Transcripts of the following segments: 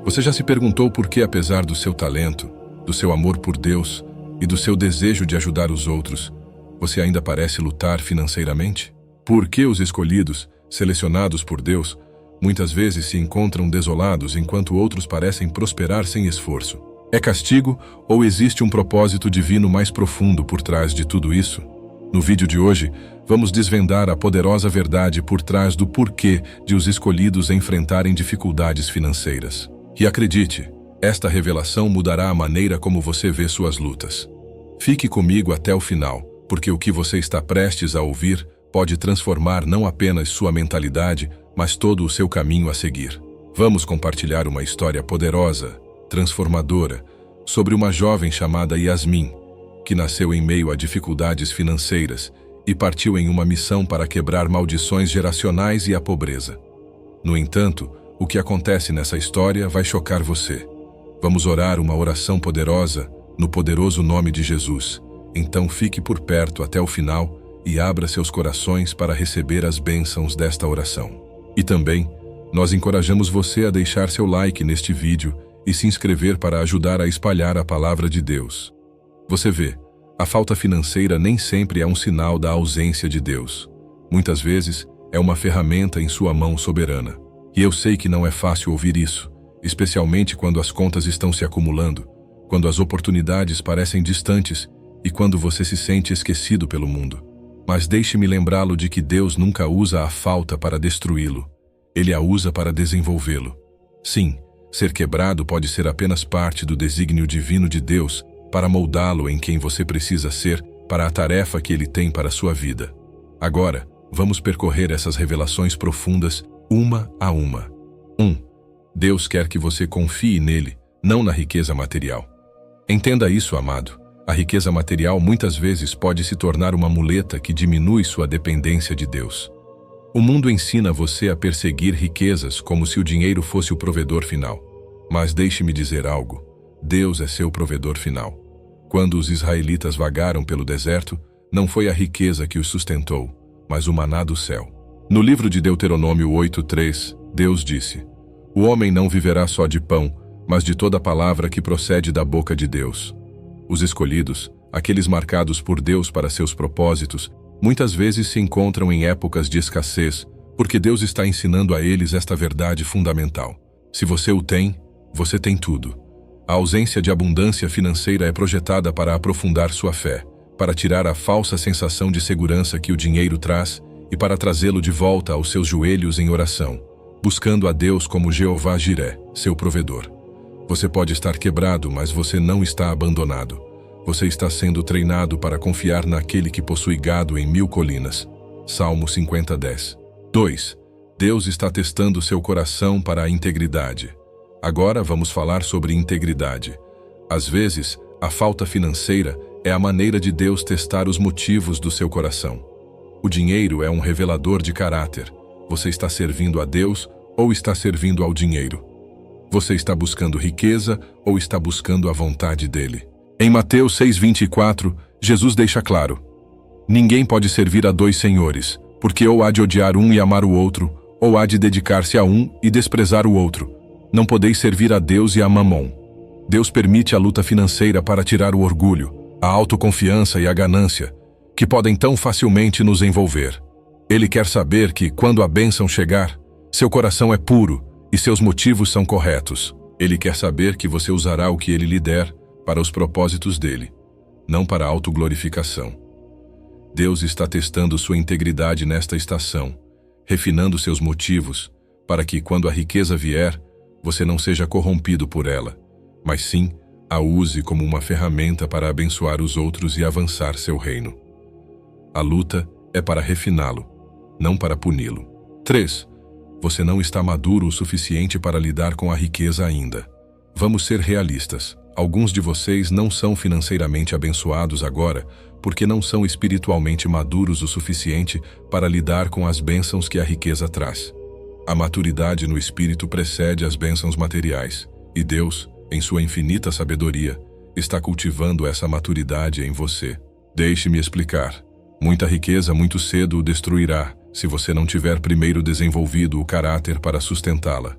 Você já se perguntou por que, apesar do seu talento, do seu amor por Deus e do seu desejo de ajudar os outros, você ainda parece lutar financeiramente? Por que os escolhidos, selecionados por Deus, muitas vezes se encontram desolados enquanto outros parecem prosperar sem esforço? É castigo ou existe um propósito divino mais profundo por trás de tudo isso? No vídeo de hoje, vamos desvendar a poderosa verdade por trás do porquê de os escolhidos enfrentarem dificuldades financeiras. E acredite, esta revelação mudará a maneira como você vê suas lutas. Fique comigo até o final, porque o que você está prestes a ouvir pode transformar não apenas sua mentalidade, mas todo o seu caminho a seguir. Vamos compartilhar uma história poderosa, transformadora, sobre uma jovem chamada Yasmin, que nasceu em meio a dificuldades financeiras e partiu em uma missão para quebrar maldições geracionais e a pobreza. No entanto, o que acontece nessa história vai chocar você. Vamos orar uma oração poderosa no poderoso nome de Jesus. Então fique por perto até o final e abra seus corações para receber as bênçãos desta oração. E também, nós encorajamos você a deixar seu like neste vídeo e se inscrever para ajudar a espalhar a palavra de Deus. Você vê, a falta financeira nem sempre é um sinal da ausência de Deus. Muitas vezes, é uma ferramenta em sua mão soberana. E eu sei que não é fácil ouvir isso, especialmente quando as contas estão se acumulando, quando as oportunidades parecem distantes e quando você se sente esquecido pelo mundo. Mas deixe-me lembrá-lo de que Deus nunca usa a falta para destruí-lo. Ele a usa para desenvolvê-lo. Sim, ser quebrado pode ser apenas parte do desígnio divino de Deus para moldá-lo em quem você precisa ser para a tarefa que Ele tem para a sua vida. Agora, vamos percorrer essas revelações profundas uma a uma. 1. Deus quer que você confie nele, não na riqueza material. Entenda isso, amado. A riqueza material muitas vezes pode se tornar uma muleta que diminui sua dependência de Deus. O mundo ensina você a perseguir riquezas como se o dinheiro fosse o provedor final. Mas deixe-me dizer algo. Deus é seu provedor final. Quando os israelitas vagaram pelo deserto, não foi a riqueza que os sustentou, mas o maná do céu. No livro de Deuteronômio 8:3, Deus disse: "O homem não viverá só de pão, mas de toda palavra que procede da boca de Deus." Os escolhidos, aqueles marcados por Deus para seus propósitos, muitas vezes se encontram em épocas de escassez, porque Deus está ensinando a eles esta verdade fundamental. Se você o tem, você tem tudo. A ausência de abundância financeira é projetada para aprofundar sua fé, para tirar a falsa sensação de segurança que o dinheiro traz e para trazê-lo de volta aos seus joelhos em oração, buscando a Deus como Jeová Jiré, seu provedor. Você pode estar quebrado, mas você não está abandonado. Você está sendo treinado para confiar naquele que possui gado em 1000 colinas. Salmo 50:10. 2. Deus está testando seu coração para a integridade. Agora vamos falar sobre integridade. Às vezes, a falta financeira é a maneira de Deus testar os motivos do seu coração. O dinheiro é um revelador de caráter. Você está servindo a Deus ou está servindo ao dinheiro? Você está buscando riqueza ou está buscando a vontade dele? Em Mateus 6:24, Jesus deixa claro: "Ninguém pode servir a 2 senhores, porque ou há de odiar um e amar o outro, ou há de dedicar-se a um e desprezar o outro. Não podeis servir a Deus e a Mamon." Deus permite a luta financeira para tirar o orgulho, a autoconfiança e a ganância, que podem tão facilmente nos envolver. Ele quer saber que, quando a bênção chegar, seu coração é puro e seus motivos são corretos. Ele quer saber que você usará o que ele lhe der para os propósitos dele, não para a autoglorificação. Deus está testando sua integridade nesta estação, refinando seus motivos, para que, quando a riqueza vier, você não seja corrompido por ela, mas sim a use como uma ferramenta para abençoar os outros e avançar seu reino. A luta é para refiná-lo, não para puni-lo. 3. Você não está maduro o suficiente para lidar com a riqueza ainda. Vamos ser realistas. Alguns de vocês não são financeiramente abençoados agora porque não são espiritualmente maduros o suficiente para lidar com as bênçãos que a riqueza traz. A maturidade no espírito precede as bênçãos materiais, e Deus, em sua infinita sabedoria, está cultivando essa maturidade em você. Deixe-me explicar. Muita riqueza muito cedo o destruirá, se você não tiver primeiro desenvolvido o caráter para sustentá-la.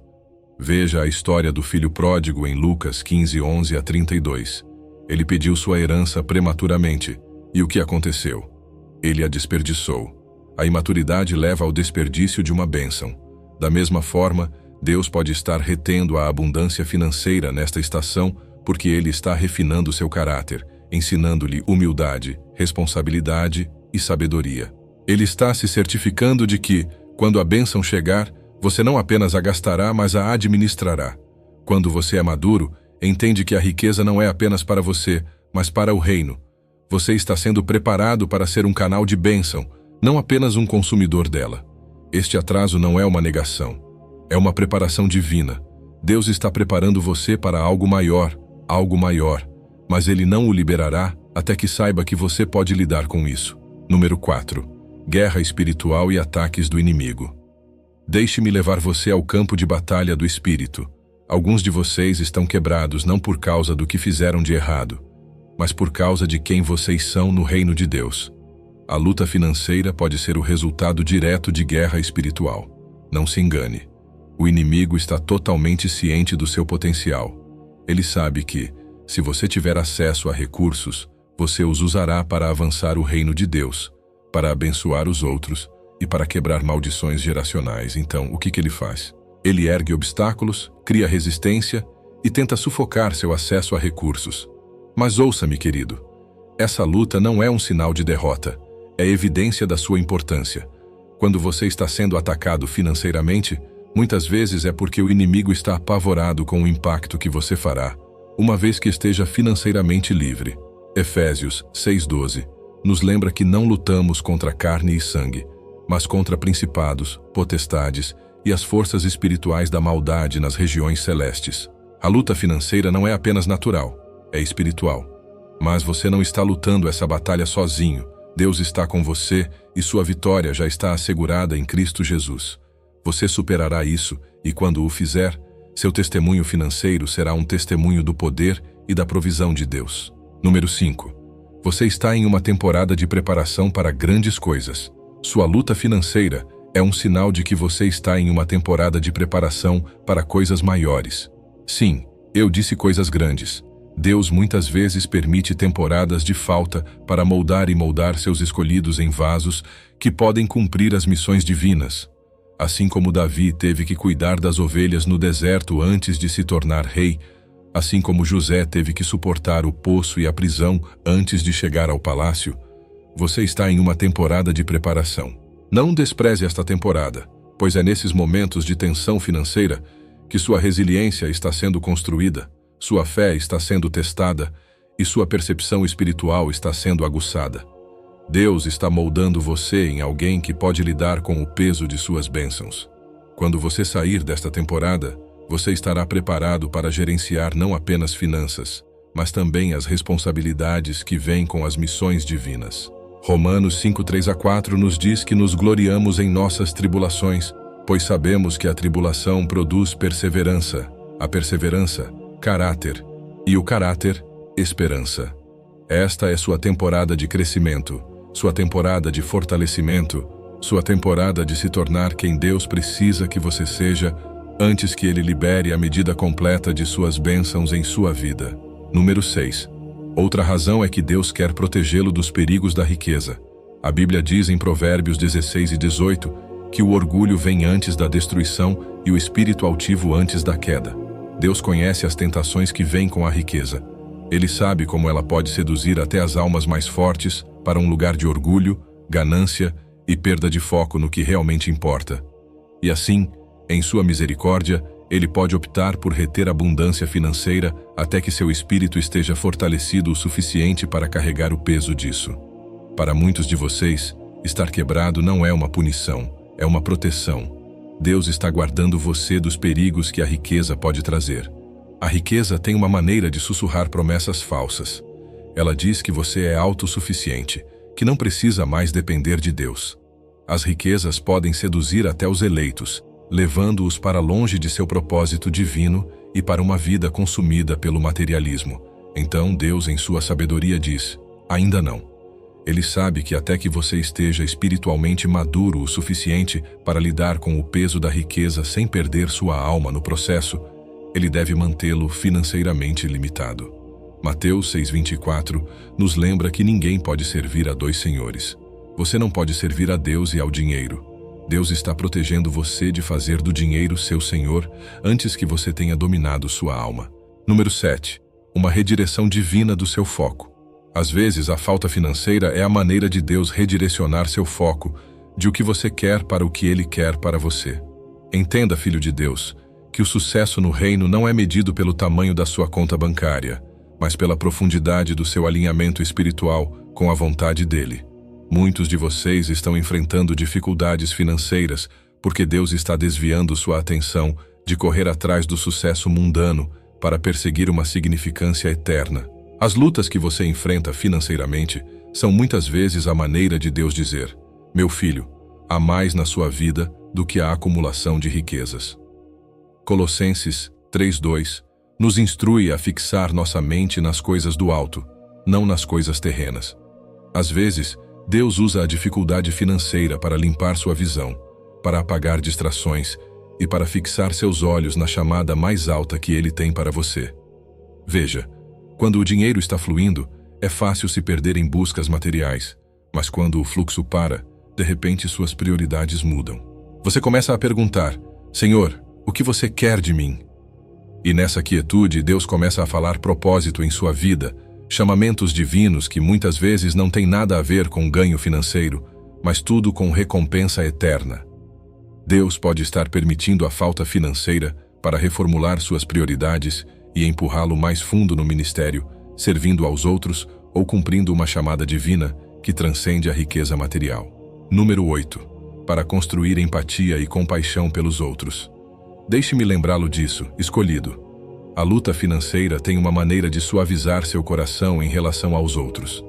Veja a história do filho pródigo em Lucas 15:11-32. Ele pediu sua herança prematuramente, e o que aconteceu? Ele a desperdiçou. A imaturidade leva ao desperdício de uma bênção. Da mesma forma, Deus pode estar retendo a abundância financeira nesta estação porque Ele está refinando seu caráter, ensinando-lhe humildade, responsabilidade e sabedoria. Ele está se certificando de que, quando a bênção chegar, você não apenas a gastará, mas a administrará. Quando você é maduro, entende que a riqueza não é apenas para você, mas para o reino. Você está sendo preparado para ser um canal de bênção, não apenas um consumidor dela. Este atraso não é uma negação, é uma preparação divina. Deus está preparando você para algo maior, mas Ele não o liberará até que saiba que você pode lidar com isso. Número 4. Guerra espiritual e ataques do inimigo. Deixe-me levar você ao campo de batalha do Espírito. Alguns de vocês estão quebrados não por causa do que fizeram de errado, mas por causa de quem vocês são no reino de Deus. A luta financeira pode ser o resultado direto de guerra espiritual. Não se engane. O inimigo está totalmente ciente do seu potencial. Ele sabe que, se você tiver acesso a recursos, você os usará para avançar o reino de Deus, para abençoar os outros e para quebrar maldições geracionais. Então, o que ele faz? Ele ergue obstáculos, cria resistência e tenta sufocar seu acesso a recursos. Mas ouça-me, querido. Essa luta não é um sinal de derrota. É evidência da sua importância. Quando você está sendo atacado financeiramente, muitas vezes é porque o inimigo está apavorado com o impacto que você fará, uma vez que esteja financeiramente livre. Efésios 6:12 nos lembra que não lutamos contra carne e sangue, mas contra principados, potestades e as forças espirituais da maldade nas regiões celestes. A luta financeira não é apenas natural, é espiritual. Mas você não está lutando essa batalha sozinho. Deus está com você e sua vitória já está assegurada em Cristo Jesus. Você superará isso e, quando o fizer, seu testemunho financeiro será um testemunho do poder e da provisão de Deus. Número 5. Você está em uma temporada de preparação para grandes coisas. Sua luta financeira é um sinal de que você está em uma temporada de preparação para coisas maiores. Sim, eu disse coisas grandes. Deus muitas vezes permite temporadas de falta para moldar e moldar seus escolhidos em vasos que podem cumprir as missões divinas. Assim como Davi teve que cuidar das ovelhas no deserto antes de se tornar rei, assim como José teve que suportar o poço e a prisão antes de chegar ao palácio, você está em uma temporada de preparação. Não despreze esta temporada, pois é nesses momentos de tensão financeira que sua resiliência está sendo construída, sua fé está sendo testada e sua percepção espiritual está sendo aguçada. Deus está moldando você em alguém que pode lidar com o peso de suas bênçãos. Quando você sair desta temporada, você estará preparado para gerenciar não apenas finanças, mas também as responsabilidades que vêm com as missões divinas. Romanos 5:3-4 nos diz que nos gloriamos em nossas tribulações, pois sabemos que a tribulação produz perseverança, a perseverança, caráter, e o caráter, esperança. Esta é sua temporada de crescimento, sua temporada de fortalecimento, sua temporada de se tornar quem Deus precisa que você seja antes que Ele libere a medida completa de suas bênçãos em sua vida. Número 6. Outra razão é que Deus quer protegê-lo dos perigos da riqueza. A Bíblia diz em Provérbios 16:18 que o orgulho vem antes da destruição e o espírito altivo antes da queda. Deus conhece as tentações que vêm com a riqueza. Ele sabe como ela pode seduzir até as almas mais fortes para um lugar de orgulho, ganância e perda de foco no que realmente importa. E assim, em sua misericórdia, Ele pode optar por reter abundância financeira até que seu espírito esteja fortalecido o suficiente para carregar o peso disso. Para muitos de vocês, estar quebrado não é uma punição, é uma proteção. Deus está guardando você dos perigos que a riqueza pode trazer. A riqueza tem uma maneira de sussurrar promessas falsas. Ela diz que você é autossuficiente, que não precisa mais depender de Deus. As riquezas podem seduzir até os eleitos, levando-os para longe de seu propósito divino e para uma vida consumida pelo materialismo. Então Deus, em sua sabedoria, diz: ainda não. Ele sabe que até que você esteja espiritualmente maduro o suficiente para lidar com o peso da riqueza sem perder sua alma no processo, ele deve mantê-lo financeiramente limitado. Mateus 6,24 nos lembra que ninguém pode servir a dois senhores. Você não pode servir a Deus e ao dinheiro. Deus está protegendo você de fazer do dinheiro seu senhor antes que você tenha dominado sua alma. Número 7. Uma redireção divina do seu foco. Às vezes, a falta financeira é a maneira de Deus redirecionar seu foco de o que você quer para o que Ele quer para você. Entenda, filho de Deus, que o sucesso no reino não é medido pelo tamanho da sua conta bancária, mas pela profundidade do seu alinhamento espiritual com a vontade dEle. Muitos de vocês estão enfrentando dificuldades financeiras porque Deus está desviando sua atenção de correr atrás do sucesso mundano para perseguir uma significância eterna. As lutas que você enfrenta financeiramente são muitas vezes a maneira de Deus dizer: meu filho, há mais na sua vida do que a acumulação de riquezas. Colossenses 3:2 nos instrui a fixar nossa mente nas coisas do alto, não nas coisas terrenas. Às vezes, Deus usa a dificuldade financeira para limpar sua visão, para apagar distrações e para fixar seus olhos na chamada mais alta que Ele tem para você. Veja, quando o dinheiro está fluindo, é fácil se perder em buscas materiais, mas quando o fluxo para, de repente suas prioridades mudam. Você começa a perguntar: Senhor, o que você quer de mim? E nessa quietude, Deus começa a falar propósito em sua vida, chamamentos divinos que muitas vezes não têm nada a ver com ganho financeiro, mas tudo com recompensa eterna. Deus pode estar permitindo a falta financeira para reformular suas prioridades e empurrá-lo mais fundo no ministério, servindo aos outros ou cumprindo uma chamada divina que transcende a riqueza material. Número 8. Para construir empatia e compaixão pelos outros. Deixe-me lembrá-lo disso, escolhido. A luta financeira tem uma maneira de suavizar seu coração em relação aos outros.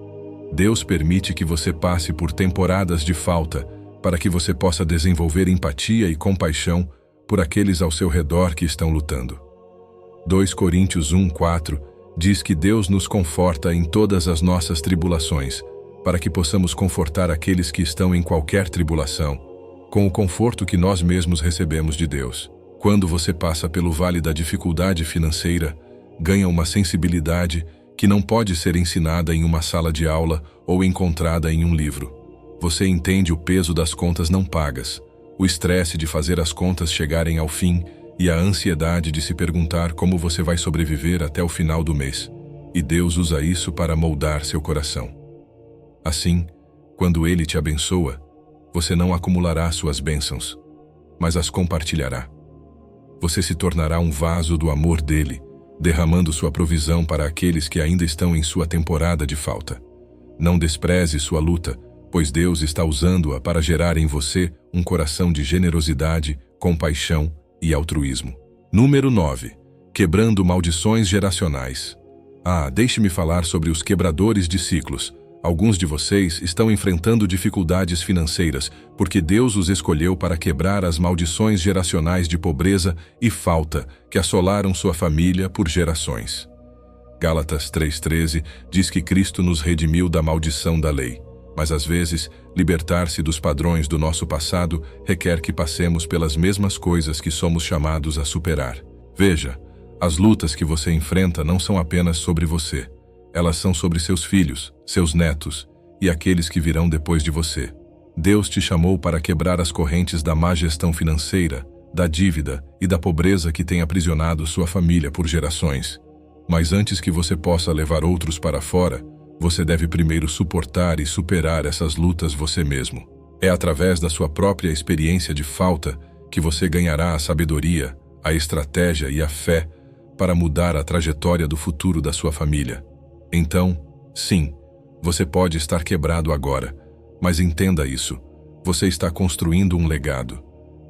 Deus permite que você passe por temporadas de falta para que você possa desenvolver empatia e compaixão por aqueles ao seu redor que estão lutando. 2 Coríntios 1:4 diz que Deus nos conforta em todas as nossas tribulações, para que possamos confortar aqueles que estão em qualquer tribulação, com o conforto que nós mesmos recebemos de Deus. Quando você passa pelo vale da dificuldade financeira, ganha uma sensibilidade que não pode ser ensinada em uma sala de aula ou encontrada em um livro. Você entende o peso das contas não pagas, o estresse de fazer as contas chegarem ao fim e a ansiedade de se perguntar como você vai sobreviver até o final do mês. E Deus usa isso para moldar seu coração. Assim, quando Ele te abençoa, você não acumulará suas bênçãos, mas as compartilhará. Você se tornará um vaso do amor dele, derramando sua provisão para aqueles que ainda estão em sua temporada de falta. Não despreze sua luta, pois Deus está usando-a para gerar em você um coração de generosidade, compaixão e altruísmo. Número 9. Quebrando maldições geracionais. Deixe-me falar sobre os quebradores de ciclos. Alguns de vocês estão enfrentando dificuldades financeiras porque Deus os escolheu para quebrar as maldições geracionais de pobreza e falta que assolaram sua família por gerações. Gálatas 3:13 diz que Cristo nos redimiu da maldição da lei. Mas às vezes, libertar-se dos padrões do nosso passado requer que passemos pelas mesmas coisas que somos chamados a superar. Veja, as lutas que você enfrenta não são apenas sobre você. Elas são sobre seus filhos, seus netos e aqueles que virão depois de você. Deus te chamou para quebrar as correntes da má gestão financeira, da dívida e da pobreza que tem aprisionado sua família por gerações. Mas antes que você possa levar outros para fora, você deve primeiro suportar e superar essas lutas você mesmo. É através da sua própria experiência de falta que você ganhará a sabedoria, a estratégia e a fé para mudar a trajetória do futuro da sua família. Então, sim, você pode estar quebrado agora, mas entenda isso. Você está construindo um legado.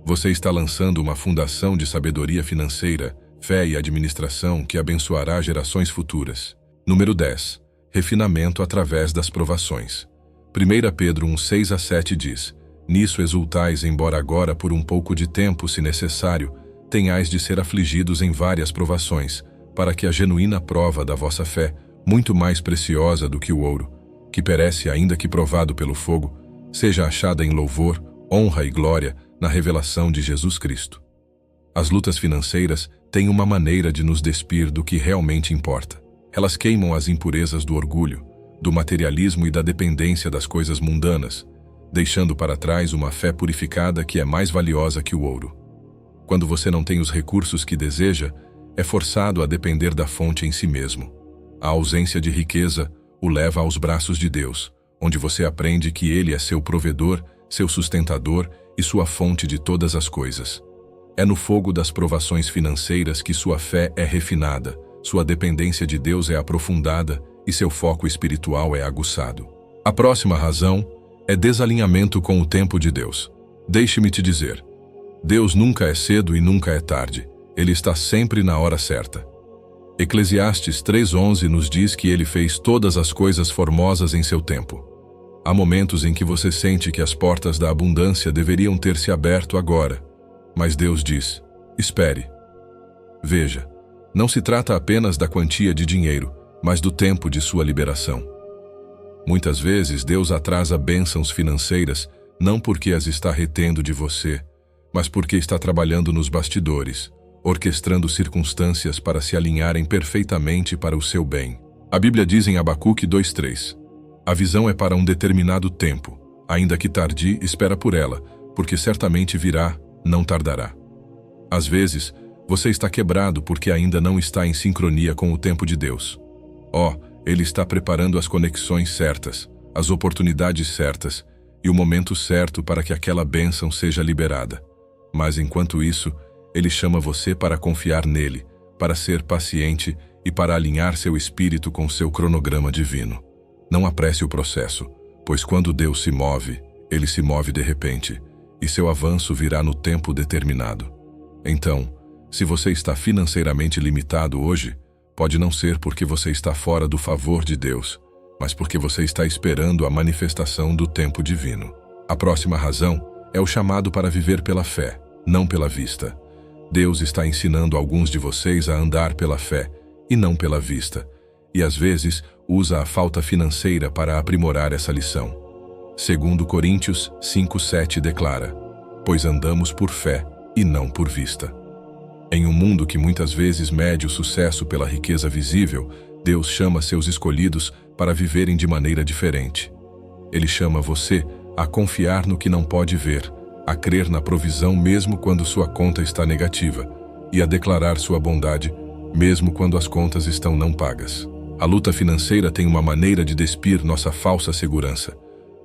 Você está lançando uma fundação de sabedoria financeira, fé e administração que abençoará gerações futuras. Número 10. Refinamento através das provações. 1 Pedro 1:6-7 diz: Nisso exultais, embora agora por um pouco de tempo, se necessário, tenhais de ser afligidos em várias provações, para que a genuína prova da vossa fé, muito mais preciosa do que o ouro, que perece ainda que provado pelo fogo, seja achada em louvor, honra e glória na revelação de Jesus Cristo. As lutas financeiras têm uma maneira de nos despir do que realmente importa. Elas queimam as impurezas do orgulho, do materialismo e da dependência das coisas mundanas, deixando para trás uma fé purificada que é mais valiosa que o ouro. Quando você não tem os recursos que deseja, é forçado a depender da fonte em si mesmo. A ausência de riqueza o leva aos braços de Deus, onde você aprende que Ele é seu provedor, seu sustentador e sua fonte de todas as coisas. É no fogo das provações financeiras que sua fé é refinada, sua dependência de Deus é aprofundada e seu foco espiritual é aguçado. A próxima razão é desalinhamento com o tempo de Deus. Deixe-me te dizer, Deus nunca é cedo e nunca é tarde. Ele está sempre na hora certa. Eclesiastes 3:11 nos diz que Ele fez todas as coisas formosas em seu tempo. Há momentos em que você sente que as portas da abundância deveriam ter se aberto agora, mas Deus diz, espere. Veja, não se trata apenas da quantia de dinheiro, mas do tempo de sua liberação. Muitas vezes Deus atrasa bênçãos financeiras não porque as está retendo de você, mas porque está trabalhando nos bastidores, orquestrando circunstâncias para se alinharem perfeitamente para o seu bem. A Bíblia diz em Abacuque 2:3, a visão é para um determinado tempo, ainda que tarde, espera por ela, porque certamente virá, não tardará. Às vezes, você está quebrado porque ainda não está em sincronia com o tempo de Deus. Ele está preparando as conexões certas, as oportunidades certas e o momento certo para que aquela bênção seja liberada. Mas enquanto isso, Ele chama você para confiar nele, para ser paciente e para alinhar seu espírito com seu cronograma divino. Não apresse o processo, pois quando Deus se move, Ele se move de repente, e seu avanço virá no tempo determinado. Então, se você está financeiramente limitado hoje, pode não ser porque você está fora do favor de Deus, mas porque você está esperando a manifestação do tempo divino. A próxima razão é o chamado para viver pela fé, não pela vista. Deus está ensinando alguns de vocês a andar pela fé e não pela vista, e às vezes usa a falta financeira para aprimorar essa lição. 2 Coríntios 5:7 declara, pois andamos por fé e não por vista. Em um mundo que muitas vezes mede o sucesso pela riqueza visível, Deus chama seus escolhidos para viverem de maneira diferente. Ele chama você a confiar no que não pode ver, a crer na provisão mesmo quando sua conta está negativa, e a declarar sua bondade mesmo quando as contas estão não pagas. A luta financeira tem uma maneira de despir nossa falsa segurança.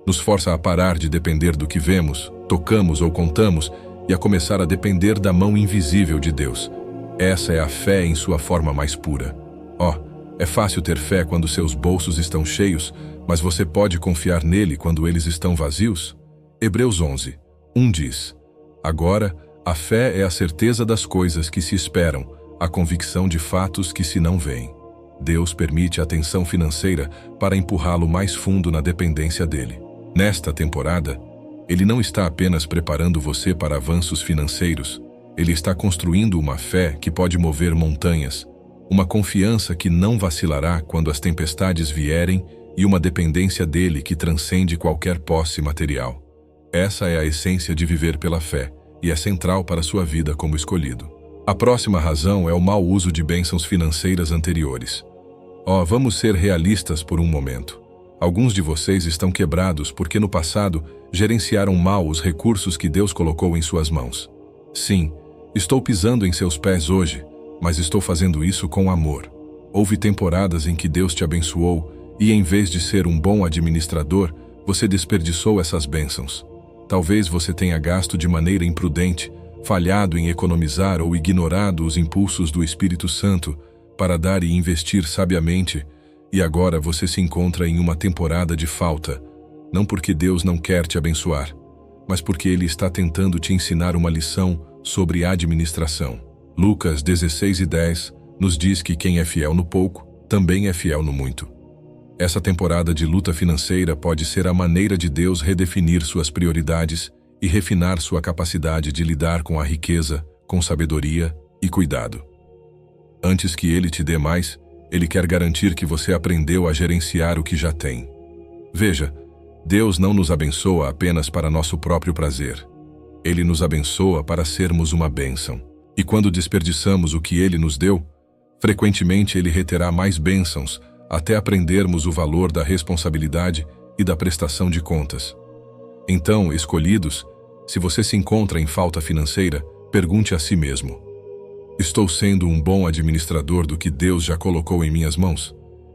Nos força a parar de depender do que vemos, tocamos ou contamos e a começar a depender da mão invisível de Deus. Essa é a fé em sua forma mais pura. É fácil ter fé quando seus bolsos estão cheios, mas você pode confiar nele quando eles estão vazios? Hebreus 11:1 diz, agora, a fé é a certeza das coisas que se esperam, a convicção de fatos que se não veem. Deus permite a tensão financeira para empurrá-lo mais fundo na dependência dele. Nesta temporada, Ele não está apenas preparando você para avanços financeiros, Ele está construindo uma fé que pode mover montanhas, uma confiança que não vacilará quando as tempestades vierem e uma dependência dele que transcende qualquer posse material. Essa é a essência de viver pela fé e é central para sua vida como escolhido. A próxima razão é o mau uso de bênçãos financeiras anteriores. Vamos ser realistas por um momento. Alguns de vocês estão quebrados porque no passado gerenciaram mal os recursos que Deus colocou em suas mãos. Sim, estou pisando em seus pés hoje, mas estou fazendo isso com amor. Houve temporadas em que Deus te abençoou e, em vez de ser um bom administrador, você desperdiçou essas bênçãos. Talvez você tenha gasto de maneira imprudente, falhado em economizar ou ignorado os impulsos do Espírito Santo para dar e investir sabiamente, e agora você se encontra em uma temporada de falta, não porque Deus não quer te abençoar, mas porque Ele está tentando te ensinar uma lição sobre administração. Lucas 16:10 nos diz que quem é fiel no pouco, também é fiel no muito. Essa temporada de luta financeira pode ser a maneira de Deus redefinir suas prioridades e refinar sua capacidade de lidar com a riqueza, com sabedoria e cuidado. Antes que Ele te dê mais, Ele quer garantir que você aprendeu a gerenciar o que já tem. Veja, Deus não nos abençoa apenas para nosso próprio prazer. Ele nos abençoa para sermos uma bênção. E quando desperdiçamos o que Ele nos deu, frequentemente Ele reterá mais bênçãos até aprendermos o valor da responsabilidade e da prestação de contas. Então, escolhidos, se você se encontra em falta financeira, pergunte a si mesmo: estou sendo um bom administrador do que Deus já colocou em minhas mãos?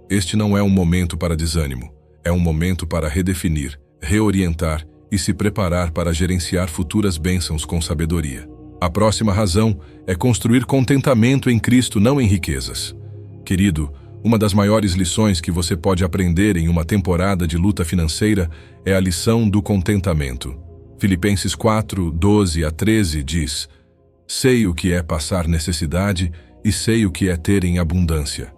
Este não é um momento para desânimo, é um momento para redefinir, reorientar e se preparar para gerenciar futuras bênçãos com sabedoria. A próxima razão é construir contentamento em Cristo, não em riquezas. Querido, uma das maiores lições que você pode aprender em uma temporada de luta financeira é a lição do contentamento. Filipenses 4, 12 a 13 diz: sei o que é passar necessidade e sei o que é ter em abundância.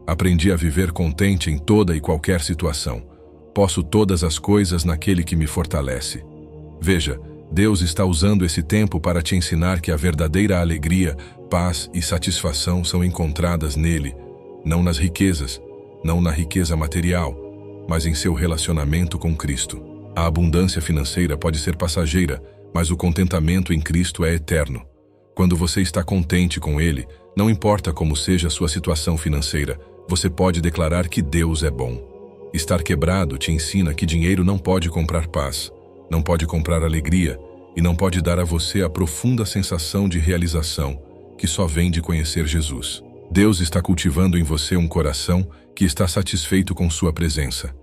Aprendi a viver contente em toda e qualquer situação. Posso todas as coisas naquele que me fortalece. Veja, Deus está usando esse tempo para te ensinar que a verdadeira alegria, paz e satisfação são encontradas nele, não nas riquezas, não na riqueza material, mas em seu relacionamento com Cristo. A abundância financeira pode ser passageira, mas o contentamento em Cristo é eterno. Quando você está contente com Ele, não importa como seja a sua situação financeira, você pode declarar que Deus é bom. Estar quebrado te ensina que dinheiro não pode comprar paz, não pode comprar alegria e não pode dar a você a profunda sensação de realização que só vem de conhecer Jesus. Deus está cultivando em você um coração que está satisfeito com sua presença,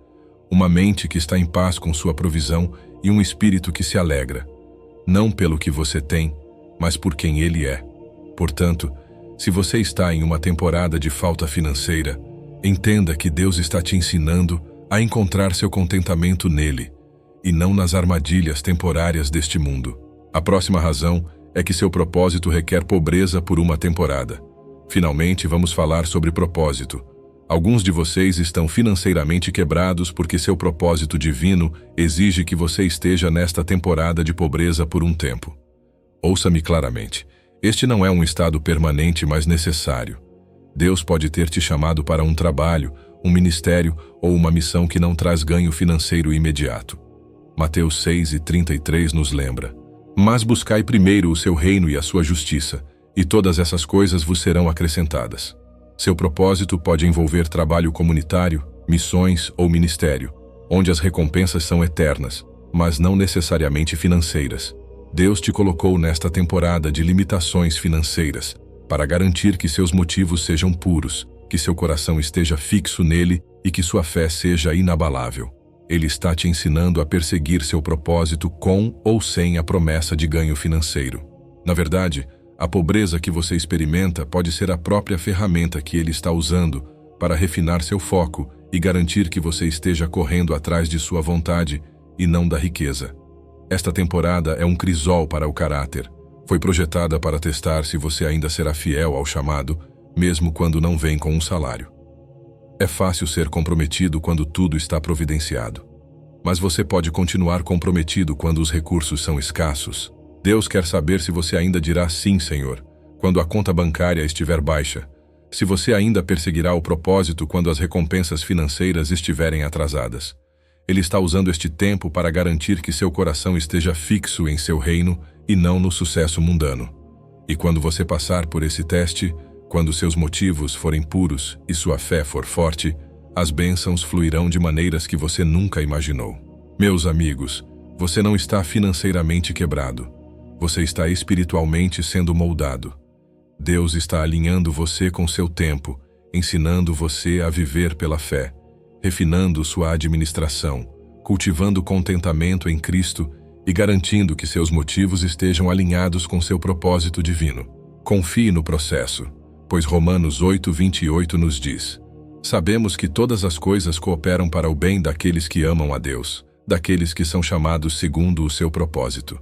uma mente que está em paz com sua provisão e um espírito que se alegra, não pelo que você tem, mas por quem Ele é. Portanto, se você está em uma temporada de falta financeira, entenda que Deus está te ensinando a encontrar seu contentamento nele, e não nas armadilhas temporárias deste mundo. A próxima razão é que seu propósito requer pobreza por uma temporada. Finalmente, vamos falar sobre propósito. Alguns de vocês estão financeiramente quebrados porque seu propósito divino exige que você esteja nesta temporada de pobreza por um tempo. Ouça-me claramente. Este não é um estado permanente, mas necessário. Deus pode ter te chamado para um trabalho, um ministério ou uma missão que não traz ganho financeiro imediato. Mateus 6:33 nos lembra: mas buscai primeiro o seu reino e a sua justiça, e todas essas coisas vos serão acrescentadas. Seu propósito pode envolver trabalho comunitário, missões ou ministério, onde as recompensas são eternas, mas não necessariamente financeiras. Deus te colocou nesta temporada de limitações financeiras para garantir que seus motivos sejam puros, que seu coração esteja fixo nele e que sua fé seja inabalável. Ele está te ensinando a perseguir seu propósito com ou sem a promessa de ganho financeiro. Na verdade, a pobreza que você experimenta pode ser a própria ferramenta que ele está usando para refinar seu foco e garantir que você esteja correndo atrás de sua vontade e não da riqueza. Esta temporada é um crisol para o caráter. Foi projetada para testar se você ainda será fiel ao chamado, mesmo quando não vem com um salário. É fácil ser comprometido quando tudo está providenciado. Mas você pode continuar comprometido quando os recursos são escassos. Deus quer saber se você ainda dirá sim, Senhor, quando a conta bancária estiver baixa. Se você ainda perseguirá o propósito quando as recompensas financeiras estiverem atrasadas. Ele está usando este tempo para garantir que seu coração esteja fixo em seu reino e não no sucesso mundano. E quando você passar por esse teste, quando seus motivos forem puros e sua fé for forte, as bênçãos fluirão de maneiras que você nunca imaginou. Meus amigos, você não está financeiramente quebrado. Você está espiritualmente sendo moldado. Deus está alinhando você com seu tempo, ensinando você a viver pela fé, refinando sua administração, cultivando contentamento em Cristo e garantindo que seus motivos estejam alinhados com seu propósito divino. Confie no processo, pois Romanos 8:28 nos diz: sabemos que todas as coisas cooperam para o bem daqueles que amam a Deus, daqueles que são chamados segundo o seu propósito.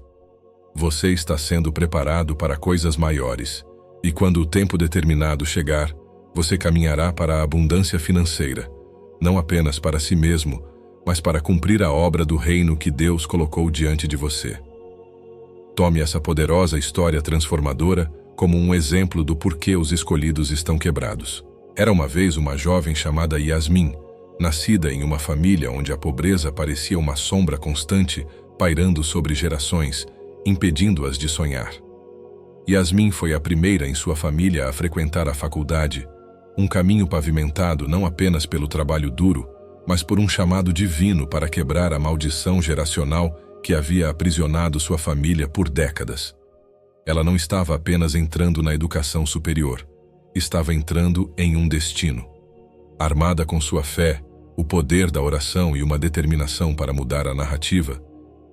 Você está sendo preparado para coisas maiores, e quando o tempo determinado chegar, você caminhará para a abundância financeira, não apenas para si mesmo, mas para cumprir a obra do reino que Deus colocou diante de você. Tome essa poderosa história transformadora como um exemplo do porquê os escolhidos estão quebrados. Era uma vez uma jovem chamada Yasmin, Nascida em uma família onde a pobreza parecia uma sombra constante pairando sobre gerações, impedindo-as de sonhar. Yasmin foi a primeira em sua família a frequentar a faculdade, um caminho pavimentado não apenas pelo trabalho duro, mas por um chamado divino para quebrar a maldição geracional que havia aprisionado sua família por décadas. Ela não estava apenas entrando na educação superior, estava entrando em um destino. Armada com sua fé, o poder da oração e uma determinação para mudar a narrativa,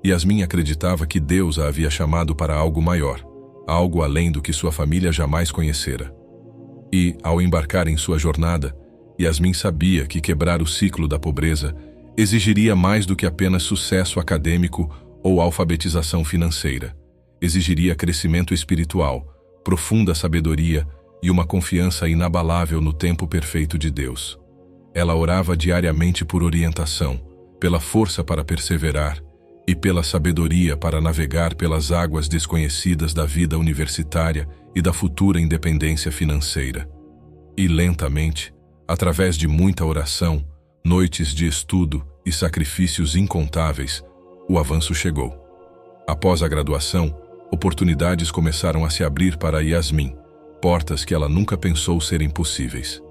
Yasmin acreditava que Deus a havia chamado para algo maior, algo além do que sua família jamais conhecera. E, ao embarcar em sua jornada, Yasmin sabia que quebrar o ciclo da pobreza exigiria mais do que apenas sucesso acadêmico ou alfabetização financeira. Exigiria crescimento espiritual, profunda sabedoria e uma confiança inabalável no tempo perfeito de Deus. Ela orava diariamente por orientação, pela força para perseverar e pela sabedoria para navegar pelas águas desconhecidas da vida universitária e da futura independência financeira. E lentamente, através de muita oração, noites de estudo e sacrifícios incontáveis, o avanço chegou. Após a graduação, oportunidades começaram a se abrir para Yasmin, portas que ela nunca pensou serem possíveis.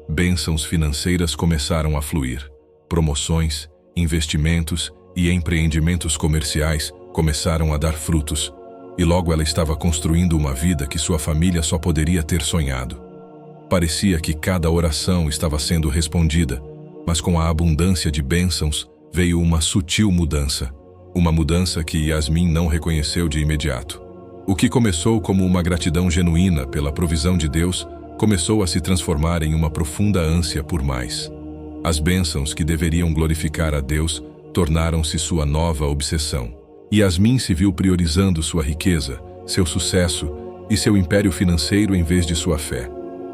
Bênçãos financeiras começaram a fluir. Promoções, investimentos e empreendimentos comerciais começaram a dar frutos, e logo ela estava construindo uma vida que sua família só poderia ter sonhado. Parecia que cada oração estava sendo respondida, mas com a abundância de bênçãos veio uma sutil mudança, uma mudança que Yasmin não reconheceu de imediato. O que começou como uma gratidão genuína pela provisão de Deus começou a se transformar em uma profunda ânsia por mais. As bênçãos que deveriam glorificar a Deus tornaram-se sua nova obsessão. Yasmin se viu priorizando sua riqueza, seu sucesso e seu império financeiro em vez de sua fé.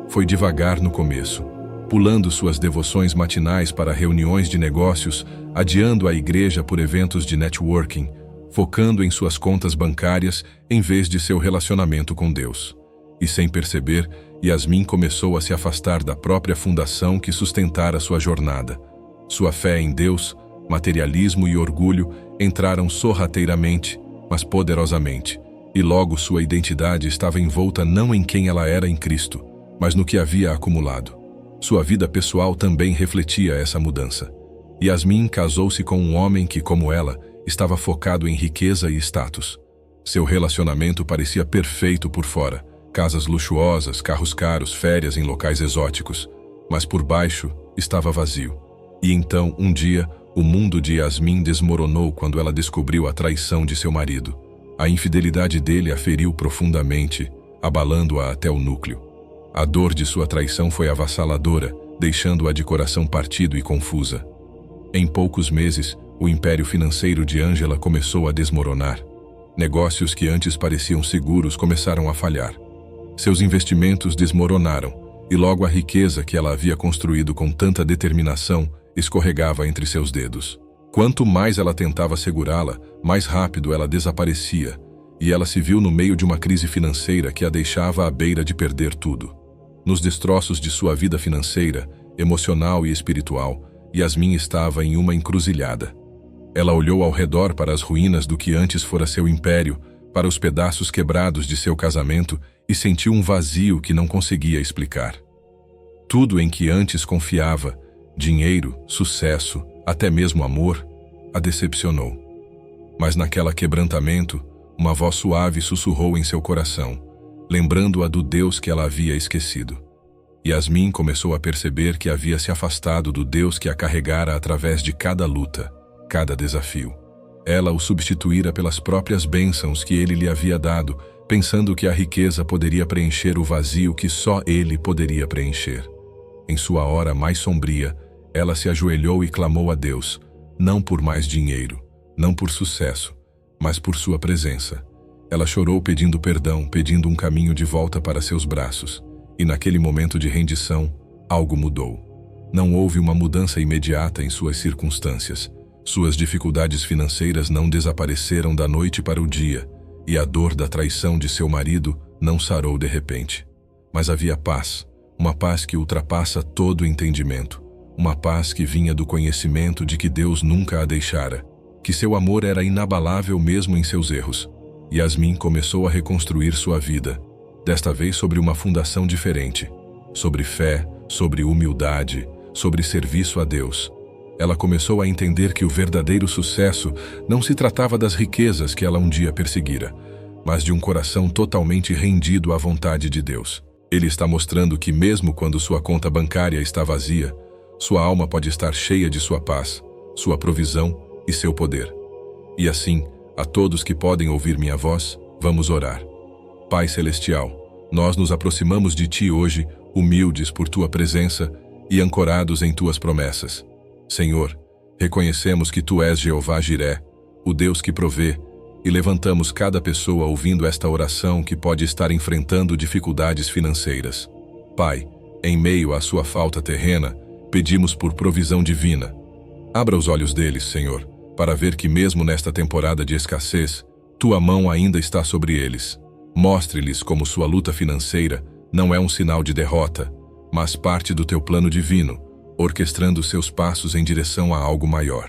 Foi devagar no começo, pulando suas devoções matinais para reuniões de negócios, adiando a igreja por eventos de networking, focando em suas contas bancárias em vez de seu relacionamento com Deus. E sem perceber, Yasmin começou a se afastar da própria fundação que sustentara sua jornada. Sua fé em Deus, materialismo e orgulho entraram sorrateiramente, mas poderosamente, e logo sua identidade estava envolta não em quem ela era em Cristo, mas no que havia acumulado. Sua vida pessoal também refletia essa mudança. Yasmin casou-se com um homem que, como ela, estava focado em riqueza e status. Seu relacionamento parecia perfeito por fora, casas luxuosas, carros caros, férias em locais exóticos, mas por baixo estava vazio. E então, um dia, o mundo de Yasmin desmoronou quando ela descobriu a traição de seu marido. A infidelidade dele a feriu profundamente, abalando-a até o núcleo. A dor de sua traição foi avassaladora, deixando-a de coração partido e confusa. Em poucos meses, o império financeiro de Angela começou a desmoronar. Negócios que antes pareciam seguros começaram a falhar. Seus investimentos desmoronaram, e logo a riqueza que ela havia construído com tanta determinação escorregava entre seus dedos. Quanto mais ela tentava segurá-la, mais rápido ela desaparecia, e ela se viu no meio de uma crise financeira que a deixava à beira de perder tudo. Nos destroços de sua vida financeira, emocional e espiritual, Yasmin estava em uma encruzilhada. Ela olhou ao redor para as ruínas do que antes fora seu império, para os pedaços quebrados de seu casamento e sentiu um vazio que não conseguia explicar. Tudo em que antes confiava, dinheiro, sucesso, até mesmo amor, a decepcionou. Mas naquela quebrantamento, uma voz suave sussurrou em seu coração, lembrando-a do Deus que ela havia esquecido. Yasmin começou a perceber que havia se afastado do Deus que a carregara através de cada luta, cada desafio. Ela o substituíra pelas próprias bênçãos que ele lhe havia dado, pensando que a riqueza poderia preencher o vazio que só ele poderia preencher. Em sua hora mais sombria, ela se ajoelhou e clamou a Deus, não por mais dinheiro, não por sucesso, mas por sua presença. Ela chorou pedindo perdão, pedindo um caminho de volta para seus braços. E naquele momento de rendição, algo mudou. Não houve uma mudança imediata em suas circunstâncias. Suas dificuldades financeiras não desapareceram da noite para o dia, e a dor da traição de seu marido não sarou de repente. Mas havia paz, uma paz que ultrapassa todo entendimento, uma paz que vinha do conhecimento de que Deus nunca a deixara, que seu amor era inabalável mesmo em seus erros. Yasmin começou a reconstruir sua vida, desta vez sobre uma fundação diferente, sobre fé, sobre humildade, sobre serviço a Deus. Ela começou a entender que o verdadeiro sucesso não se tratava das riquezas que ela um dia perseguira, mas de um coração totalmente rendido à vontade de Deus. Ele está mostrando que mesmo quando sua conta bancária está vazia, sua alma pode estar cheia de sua paz, sua provisão e seu poder. E assim, a todos que podem ouvir minha voz, vamos orar. Pai Celestial, nós nos aproximamos de Ti hoje, humildes por Tua presença e ancorados em Tuas promessas. Senhor, reconhecemos que Tu és Jeová Jiré, o Deus que provê, e levantamos cada pessoa ouvindo esta oração que pode estar enfrentando dificuldades financeiras. Pai, em meio à sua falta terrena, pedimos por provisão divina. Abra os olhos deles, Senhor, para ver que mesmo nesta temporada de escassez, Tua mão ainda está sobre eles. Mostre-lhes como sua luta financeira não é um sinal de derrota, mas parte do Teu plano divino, orquestrando seus passos em direção a algo maior.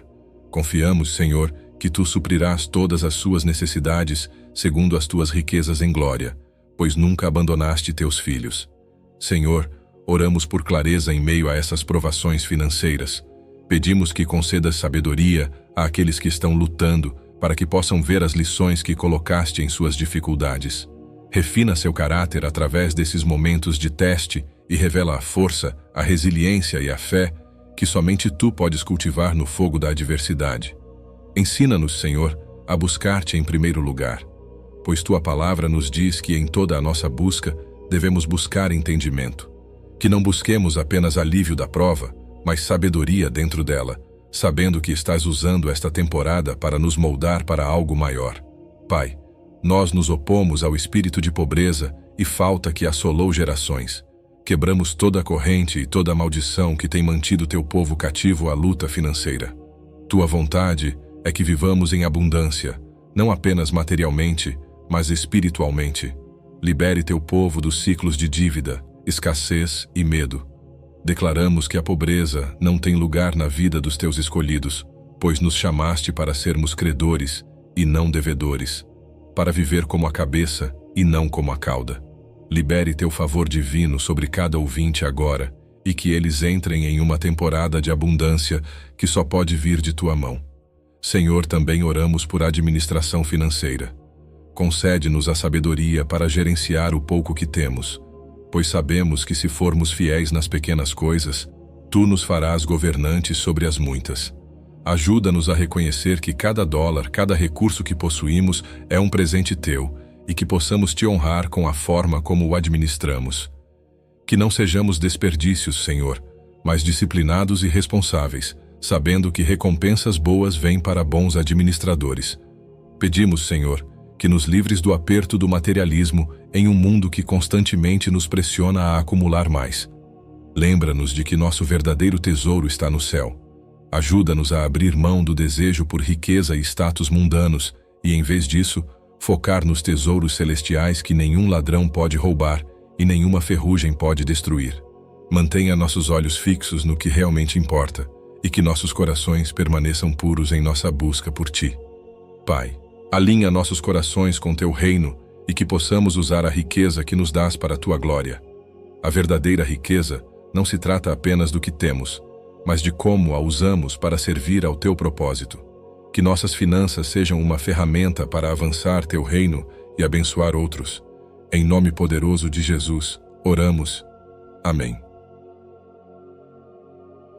Confiamos, Senhor, que Tu suprirás todas as suas necessidades segundo as Tuas riquezas em glória, pois nunca abandonaste Teus filhos. Senhor, oramos por clareza em meio a essas provações financeiras. Pedimos que concedas sabedoria àqueles que estão lutando para que possam ver as lições que colocaste em suas dificuldades. Refina seu caráter através desses momentos de teste e revela a força, a resiliência e a fé que somente Tu podes cultivar no fogo da adversidade. Ensina-nos, Senhor, a buscar-te em primeiro lugar, pois Tua palavra nos diz que em toda a nossa busca devemos buscar entendimento. Que não busquemos apenas alívio da prova, mas sabedoria dentro dela, sabendo que estás usando esta temporada para nos moldar para algo maior. Pai, nós nos opomos ao espírito de pobreza e falta que assolou gerações. Quebramos toda a corrente e toda a maldição que tem mantido Teu povo cativo à luta financeira. Tua vontade é que vivamos em abundância, não apenas materialmente, mas espiritualmente. Libere Teu povo dos ciclos de dívida, escassez e medo. Declaramos que a pobreza não tem lugar na vida dos Teus escolhidos, pois nos chamaste para sermos credores e não devedores, para viver como a cabeça e não como a cauda. Libere Teu favor divino sobre cada ouvinte agora e que eles entrem em uma temporada de abundância que só pode vir de Tua mão. Senhor, também oramos por administração financeira. Concede-nos a sabedoria para gerenciar o pouco que temos, pois sabemos que se formos fiéis nas pequenas coisas, Tu nos farás governantes sobre as muitas. Ajuda-nos a reconhecer que cada dólar, cada recurso que possuímos é um presente Teu e que possamos Te honrar com a forma como o administramos. Que não sejamos desperdícios, Senhor, mas disciplinados e responsáveis, sabendo que recompensas boas vêm para bons administradores. Pedimos, Senhor, que nos livres do aperto do materialismo em um mundo que constantemente nos pressiona a acumular mais. Lembra-nos de que nosso verdadeiro tesouro está no céu. Ajuda-nos a abrir mão do desejo por riqueza e status mundanos e, em vez disso, focar nos tesouros celestiais que nenhum ladrão pode roubar e nenhuma ferrugem pode destruir. Mantenha nossos olhos fixos no que realmente importa e que nossos corações permaneçam puros em nossa busca por Ti. Pai, alinha nossos corações com Teu reino e que possamos usar a riqueza que nos dás para a Tua glória. A verdadeira riqueza não se trata apenas do que temos, mas de como a usamos para servir ao Teu propósito. Que nossas finanças sejam uma ferramenta para avançar Teu reino e abençoar outros. Em nome poderoso de Jesus, oramos. Amém.